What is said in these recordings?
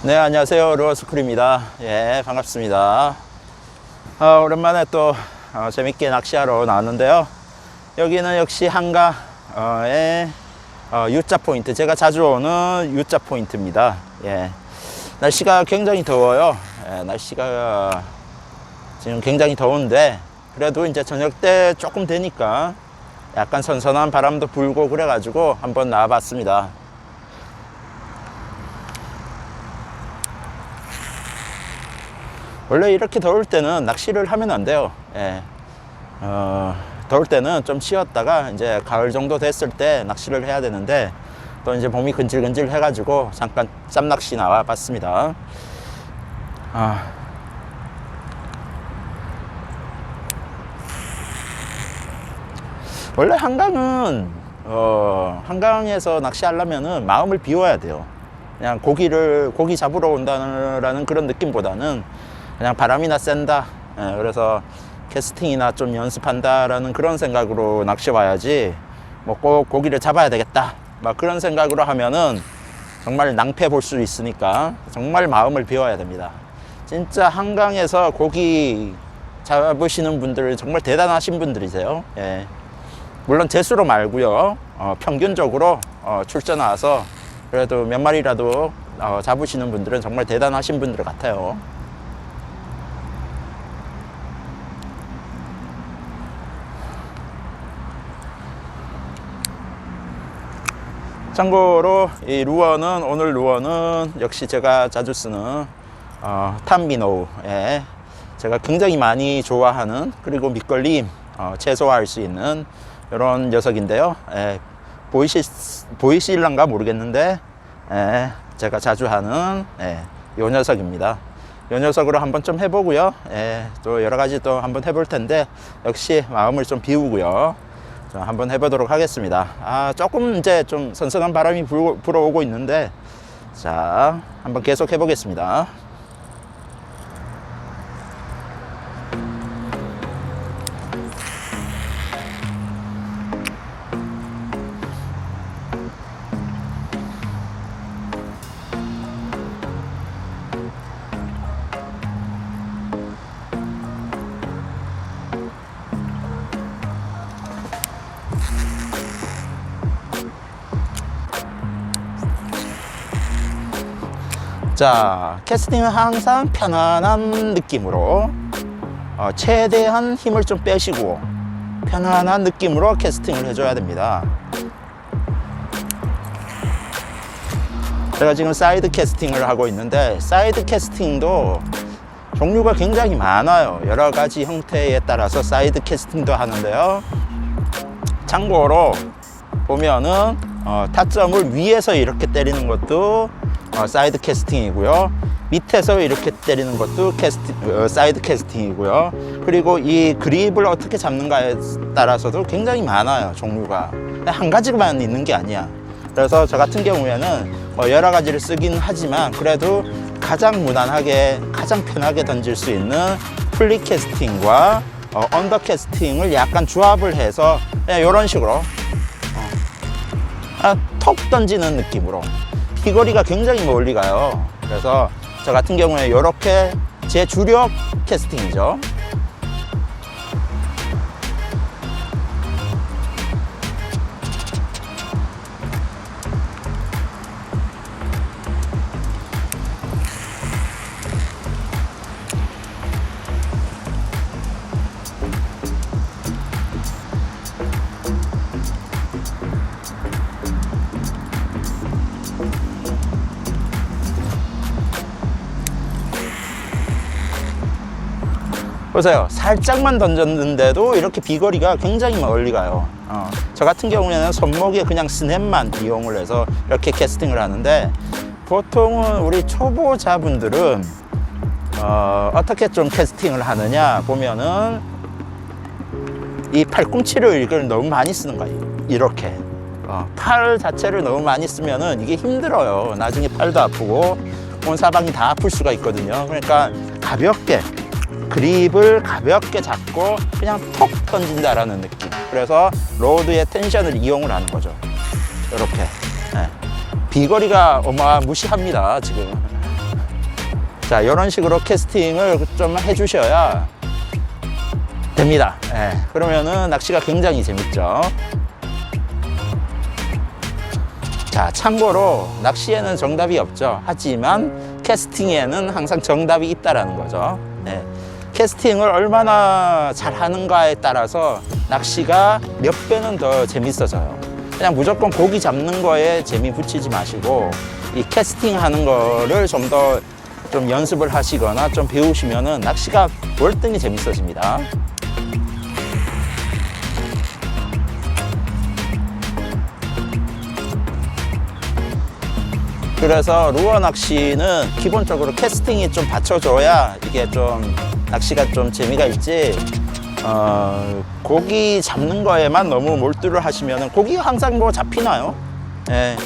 네, 안녕하세요. 루어스쿨입니다. 예, 반갑습니다. 오랜만에 또 재밌게 낚시하러 나왔는데요. 여기는 역시 한가의 U자 포인트. 제가 자주 오는 U자 포인트입니다. 예, 날씨가 굉장히 더워요. 예, 날씨가 지금 굉장히 더운데 그래도 이제 저녁 때 조금 되니까 약간 선선한 바람도 불고 그래가지고 한번 나와봤습니다. 원래 이렇게 더울 때는 낚시를 하면 안 돼요. 예. 더울 때는 좀 쉬었다가 이제 가을 정도 됐을 때 낚시를 해야 되는데 또 이제 몸이 근질근질 해가지고 잠깐 짬낚시 나와 봤습니다. 원래 한강에서 낚시하려면은 마음을 비워야 돼요. 그냥 고기 잡으러 온다는 그런 느낌보다는 그냥 바람이나 쐰다. 예, 그래서 캐스팅이나 좀 연습한다라는 그런 생각으로 낚시 와야지 뭐 꼭 고기를 잡아야 되겠다 막 그런 생각으로 하면은 정말 낭패 볼 수 있으니까 정말 마음을 비워야 됩니다. 진짜 한강에서 고기 잡으시는 분들 정말 대단하신 분들이세요. 예. 물론 제수로 말고요. 평균적으로 출전 와서 그래도 몇 마리라도 잡으시는 분들은 정말 대단하신 분들 같아요. 참고로 이 오늘 루어는 역시 제가 자주 쓰는 탐미노우, 예, 제가 굉장히 많이 좋아하는, 그리고 밑걸림 최소화할 수 있는 이런 녀석인데요. 예, 보이실란가 모르겠는데 예, 제가 자주 하는 이 녀석입니다. 이 녀석으로 한번 좀 해보고요. 예, 또 여러 가지 또 한번 해볼 텐데 역시 마음을 좀 비우고요. 한번 해보도록 하겠습니다. 조금 이제 좀 선선한 바람이 불어오고 있는데, 자, 한번 계속 해보겠습니다. 자, 캐스팅은 항상 편안한 느낌으로 최대한 힘을 좀 빼시고 편안한 느낌으로 캐스팅을 해줘야 됩니다. 제가 지금 사이드 캐스팅을 하고 있는데 사이드 캐스팅도 종류가 굉장히 많아요. 여러 가지 형태에 따라서 사이드 캐스팅도 하는데요. 참고로 보면은 타점을 위에서 이렇게 때리는 것도 사이드 캐스팅이고요. 밑에서 이렇게 때리는 것도 사이드 캐스팅이고요. 그리고 이 그립을 어떻게 잡는가에 따라서도 굉장히 많아요. 종류가 한 가지만 있는 게 아니야. 그래서 저 같은 경우에는 여러 가지를 쓰긴 하지만 그래도 가장 무난하게 가장 편하게 던질 수 있는 플리 캐스팅과 언더 캐스팅을 약간 조합을 해서 이런 식으로 톡 던지는 느낌으로 비거리가 굉장히 멀리 가요. 그래서 저 같은 경우에 이렇게 제 주력 캐스팅이죠. 보세요. 살짝만 던졌는데도 이렇게 비거리가 굉장히 멀리 가요. 저 같은 경우에는 손목에 그냥 스냅만 이용을 해서 이렇게 캐스팅을 하는데 보통은 우리 초보자분들은 어떻게 좀 캐스팅을 하느냐 보면은 이 팔꿈치를 이걸 너무 많이 쓰는 거예요. 이렇게 팔 자체를 너무 많이 쓰면은 이게 힘들어요. 나중에 팔도 아프고 온 사방이 다 아플 수가 있거든요. 그러니까 가볍게 그립을 가볍게 잡고 그냥 톡 던진다라는 느낌. 그래서 로드의 텐션을 이용을 하는 거죠. 이렇게. 네. 비거리가 어마무시합니다, 지금. 자, 이런 식으로 캐스팅을 좀 해주셔야 됩니다. 예, 그러면은 낚시가 굉장히 재밌죠. 자, 참고로 낚시에는 정답이 없죠. 하지만 캐스팅에는 항상 정답이 있다라는 거죠. 예, 캐스팅을 얼마나 잘 하는가에 따라서 낚시가 몇 배는 더 재밌어져요. 그냥 무조건 고기 잡는 거에 재미 붙이지 마시고 이 캐스팅 하는 거를 좀 더 좀 연습을 하시거나 좀 배우시면은 낚시가 월등히 재밌어집니다. 그래서 루어 낚시는 기본적으로 캐스팅이 좀 받쳐줘야 이게 좀 낚시가 좀 재미가 있지, 고기 잡는 거에만 너무 몰두를 하시면은 고기가 항상 뭐 잡히나요? 예.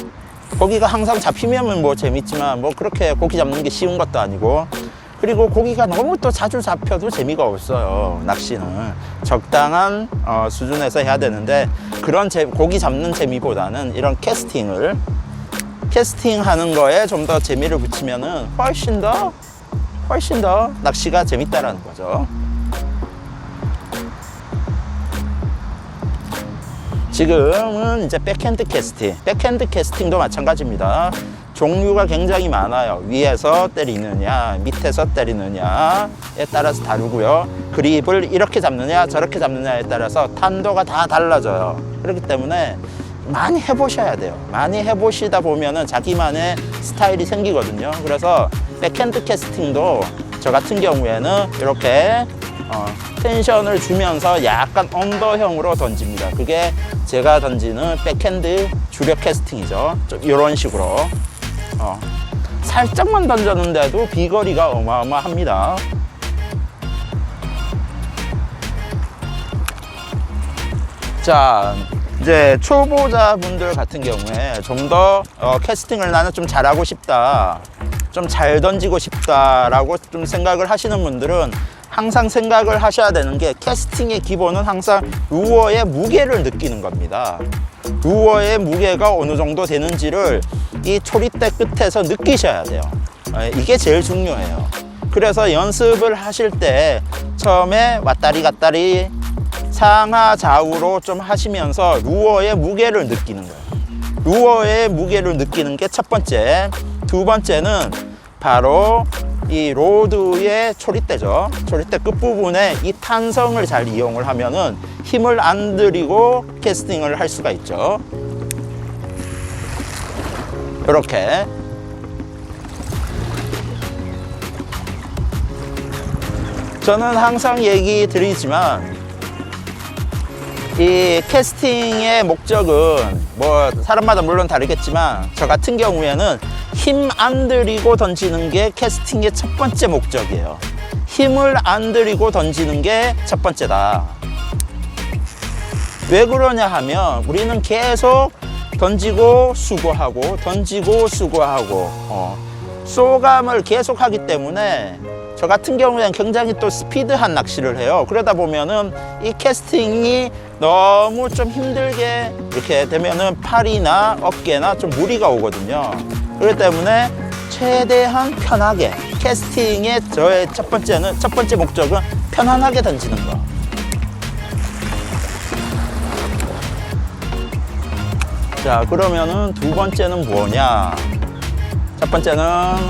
고기가 항상 잡히면 뭐 재밌지만 뭐 그렇게 고기 잡는 게 쉬운 것도 아니고, 그리고 고기가 너무 또 자주 잡혀도 재미가 없어요. 낚시는 적당한 수준에서 해야 되는데, 그런 고기 잡는 재미보다는 이런 캐스팅하는 거에 좀 더 재미를 붙이면은 훨씬 더 낚시가 재밌다라는 거죠. 지금은 이제 백핸드 캐스팅도 마찬가지입니다. 종류가 굉장히 많아요. 위에서 때리느냐, 밑에서 때리느냐에 따라서 다르고요. 그립을 이렇게 잡느냐, 저렇게 잡느냐에 따라서 탄도가 다 달라져요. 그렇기 때문에 많이 해보셔야 돼요. 많이 해보시다 보면은 자기만의 스타일이 생기거든요. 그래서 백핸드 캐스팅도 저 같은 경우에는 이렇게 텐션을 주면서 약간 언더형으로 던집니다. 그게 제가 던지는 백핸드 주력 캐스팅이죠. 좀 이런 식으로 살짝만 던졌는데도 비거리가 어마어마합니다. 자, 이제 초보자분들 같은 경우에 좀 더 캐스팅을 나는 좀 잘하고 싶다, 좀 잘 던지고 싶다라고 좀 생각을 하시는 분들은 항상 생각을 하셔야 되는 게, 캐스팅의 기본은 항상 루어의 무게를 느끼는 겁니다. 루어의 무게가 어느 정도 되는지를 이 초리대 끝에서 느끼셔야 돼요. 이게 제일 중요해요. 그래서 연습을 하실 때 처음에 왔다리 갔다리 상하 좌우로 좀 하시면서 루어의 무게를 느끼는 거예요. 루어의 무게를 느끼는 게 첫 번째. 두 번째는 바로 이 로드의 초리대죠. 초리대 끝부분에 이 탄성을 잘 이용을 하면은 힘을 안 들이고 캐스팅을 할 수가 있죠. 이렇게. 저는 항상 얘기 드리지만, 이 캐스팅의 목적은 뭐 사람마다 물론 다르겠지만, 저 같은 경우에는 힘 안 들이고 던지는 게 캐스팅의 첫 번째 목적이에요. 힘을 안 들이고 던지는 게 첫 번째다. 왜 그러냐 하면, 우리는 계속 던지고 수고하고 던지고 수고하고 쏘감을 계속 하기 때문에, 저 같은 경우에는 굉장히 또 스피드한 낚시를 해요. 그러다 보면은 이 캐스팅이 너무 좀 힘들게 이렇게 되면은 팔이나 어깨나 좀 무리가 오거든요. 그렇기 때문에 최대한 편하게, 캐스팅의 저의 첫 번째 목적은 편안하게 던지는 거. 자, 그러면은 두 번째는 뭐냐? 첫 번째는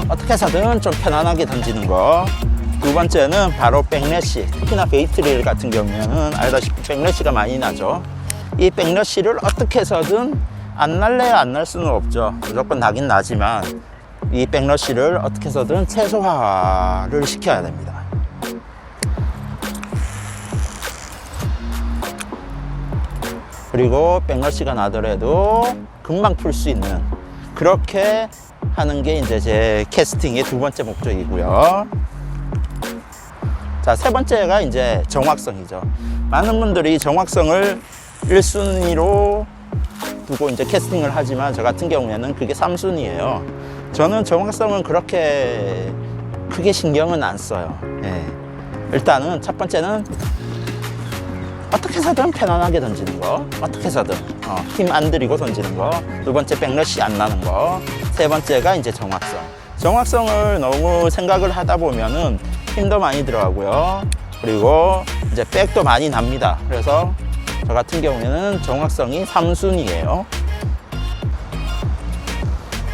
어떻게 해서든 좀 편안하게 던지는 거. 두 번째는 바로 백래시. 특히나 베이트릴 같은 경우에는 알다시피 백래시가 많이 나죠. 이 백래시를 어떻게 해서든 안 날래야 안 날 수는 없죠. 무조건 나긴 나지만 이 백러시를 어떻게 해서든 최소화를 시켜야 됩니다. 그리고 백러시가 나더라도 금방 풀 수 있는, 그렇게 하는 게 이제 제 캐스팅의 두 번째 목적이고요. 자, 세 번째가 이제 정확성이죠. 많은 분들이 정확성을 1순위로 두고 이제 캐스팅을 하지만, 저 같은 경우에는 그게 3순위예요. 저는 정확성은 그렇게 크게 신경은 안 써요. 예. 일단은 첫 번째는 어떻게 해서든 편안하게 던지는 거, 어떻게 해서든 힘 안 들이고 던지는 거. 두 번째 백러시 안 나는 거. 세 번째가 이제 정확성. 정확성을 너무 생각을 하다 보면은 힘도 많이 들어가고요. 그리고 이제 백도 많이 납니다. 그래서 저 같은 경우에는 정확성이 3순위예요.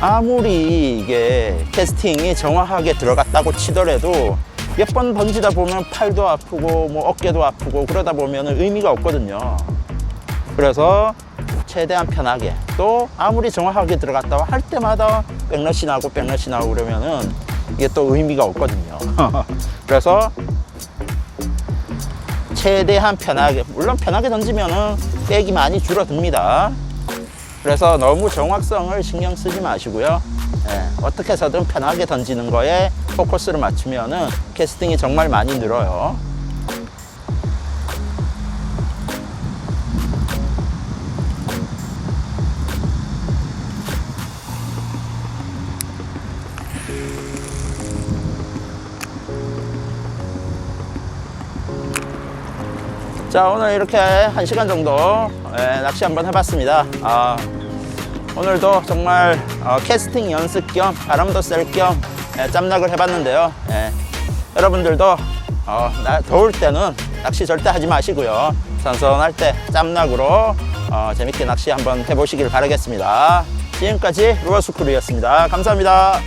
아무리 이게 캐스팅이 정확하게 들어갔다고 치더라도 몇 번 던지다 보면 팔도 아프고 뭐 어깨도 아프고 그러다 보면 의미가 없거든요. 그래서 최대한 편하게, 또 아무리 정확하게 들어갔다고 할 때마다 백러시 나고 그러면은 이게 또 의미가 없거든요. 그래서 최대한 편하게, 물론 편하게 던지면은 백이 많이 줄어듭니다. 그래서 너무 정확성을 신경 쓰지 마시고요. 어떻게 해서든 편하게 던지는 거에 포커스를 맞추면은 캐스팅이 정말 많이 늘어요. 자, 오늘 이렇게 1시간 정도 낚시 한번 해봤습니다. 오늘도 정말 캐스팅 연습 겸 바람도 쐴 겸 짬낚을 해봤는데요. 여러분들도 더울 때는 낚시 절대 하지 마시고요. 선선할 때 짬낚으로 재밌게 낚시 한번 해보시길 바라겠습니다. 지금까지 루어스쿨이었습니다. 감사합니다.